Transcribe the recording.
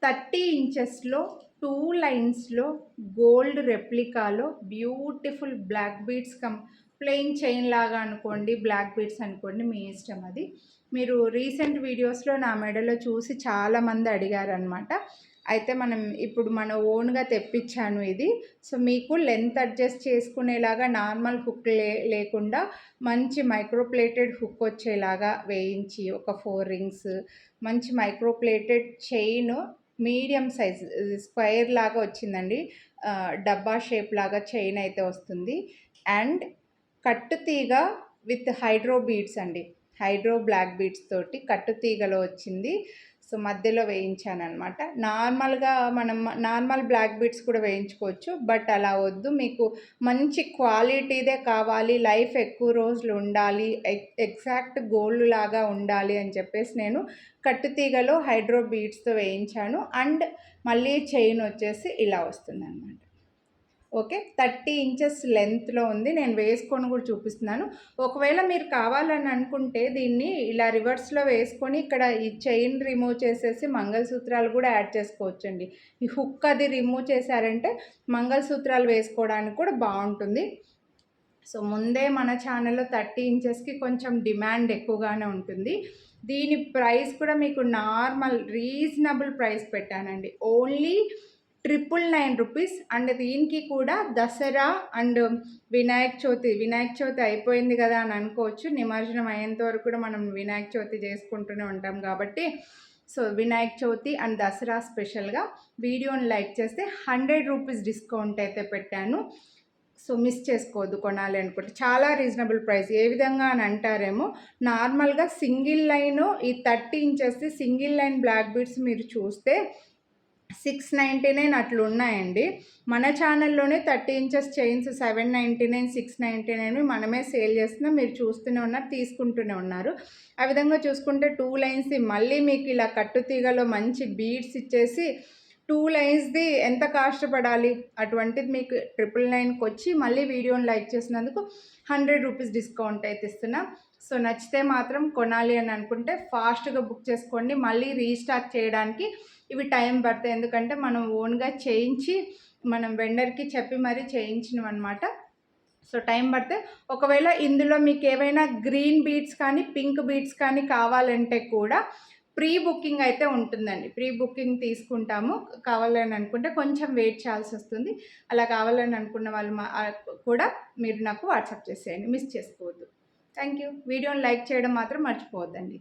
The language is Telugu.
30 ఇంచెస్లో 2 లైన్స్లో గోల్డ్ రెప్లికాలో beautiful black beads plain chain లాగా అనుకోండి, బ్లాక్ బీడ్స్ అనుకోండి, మీ ఇష్టం అది. మీరు రీసెంట్ వీడియోస్లో నా మెడలో చూసి చాలామంది అడిగారనమాట. అయితే ఇప్పుడు మన ఓన్గా తెప్పించాను ఇది. సో మీకు లెంత్ అడ్జస్ట్ చేసుకునేలాగా నార్మల్ హుక్ లేకుండా మంచి మైక్రోప్లేటెడ్ హుక్ వచ్చేలాగా వేయించి ఒక 4 రింగ్స్, మంచి micro plated chain medium size square లాగా వచ్చిందండి. డబ్బా షేప్ లాగా చైన్ అయితే వస్తుంది. అండ్ కట్టు తీగ విత్ హైడ్రో బీడ్స్ అండి, హైడ్రో బ్లాక్ బీడ్స్ తోటి కట్టు తీగలో వచ్చింది. సో మధ్యలో వేయించాను అనమాట. నార్మల్గా మనం నార్మల్ బ్లాక్ బీడ్స్ కూడా వేయించుకోవచ్చు, బట్ అలా వద్దు, మీకు మంచి క్వాలిటీదే కావాలి, లైఫ్ ఎక్కువ రోజులు ఉండాలి, ఎగ్జాక్ట్ గోల్డ్ లాగా ఉండాలి అని చెప్పేసి నేను కట్టు తీగలో హైడ్రో బీడ్స్తో వేయించాను. అండ్ మళ్ళీ చైన్ వచ్చేసి ఇలా వస్తుంది అనమాట. ఓకే, 30 ఇంచెస్ లెంత్లో ఉంది. నేను వేసుకొని కూడా చూపిస్తున్నాను. ఒకవేళ మీరు కావాలని అనుకుంటే దీన్ని ఇలా రివర్స్లో వేసుకొని ఇక్కడ ఈ చైన్ రిమూవ్ చేసేసి మంగళసూత్రాలు కూడా యాడ్ చేసుకోవచ్చండి. ఈ హుక్ అది రిమూవ్ చేశారంటే మంగళసూత్రాలు వేసుకోవడానికి కూడా బాగుంటుంది. సో ముందే మన ఛానల్లో 30 ఇంచెస్కి కొంచెం డిమాండ్ ఎక్కువగానే ఉంటుంది. దీని ప్రైస్ కూడా మీకు నార్మల్ రీజనబుల్ ప్రైస్ పెట్టానండి, ఓన్లీ 999 రూపీస్. అండ్ దీనికి కూడా దసరా అండ్ వినాయక చవితి అయిపోయింది కదా అని అనుకోవచ్చు. నిమజ్జనం అయ్యేంత వరకు కూడా మనం వినాయక చవితి చేసుకుంటూనే ఉంటాం కాబట్టి, సో వినాయక చవితి అండ్ దసరా స్పెషల్గా వీడియోని లైక్ చేస్తే 100 రూపీస్ డిస్కౌంట్ అయితే పెట్టాను. సో మిస్ చేసుకోవద్దు కొనాలి అనుకుంటే. చాలా రీజనబుల్ ప్రైస్. ఏ విధంగా అని అంటారేమో, నార్మల్గా సింగిల్ లైన్ ఈ 30 inches single line black beads మీరు చూస్తే 699 అట్లా ఉన్నాయండి. మన ఛానల్లోనే 30 ఇంచెస్ చైన్స్ 799, 699 మనమే సేల్ చేస్తున్నాం. మీరు చూస్తూనే ఉన్నారు, తీసుకుంటూనే ఉన్నారు. ఆ విధంగా చూసుకుంటే 2 లైన్స్ మళ్ళీ మీకు ఇలా కట్టు తీగలో మంచి బీడ్స్ ఇచ్చేసి 2 లైన్స్ది ఎంత కాస్ట్ పడాలి, అటువంటిది మీకు 999కి వచ్చి మళ్ళీ వీడియోని లైక్ చేసినందుకు 100 రూపీస్ డిస్కౌంట్ అయితే ఇస్తున్నా. సో నచ్చితే మాత్రం కొనాలి అని అనుకుంటే ఫాస్ట్గా బుక్ చేసుకోండి. మళ్ళీ రీస్టాక్ చేయడానికి ఇవి టైం పడతాయి, ఎందుకంటే మనం ఓన్గా చేయించి మనం వెండర్కి చెప్పి మరీ చేయించినాం అనమాట. సో టైం పడితే ఒకవేళ ఇందులో మీకు ఏవైనా గ్రీన్ బీడ్స్ కానీ పింక్ బీడ్స్ కానీ కావాలంటే కూడా ప్రీ బుకింగ్ అయితే ఉంటుందండి. ప్రీ బుకింగ్ తీసుకుంటాము. కావాలని అనుకుంటే కొంచెం వెయిట్ చేయాల్సి వస్తుంది. అలా కావాలని అనుకున్న వాళ్ళు కూడా మీరు నాకు వాట్సాప్ చేసేయండి, మిస్ చేసుకోవద్దు. Thank you. వీడియోని లైక్ చేయడం మాత్రం మర్చిపోవద్దండి.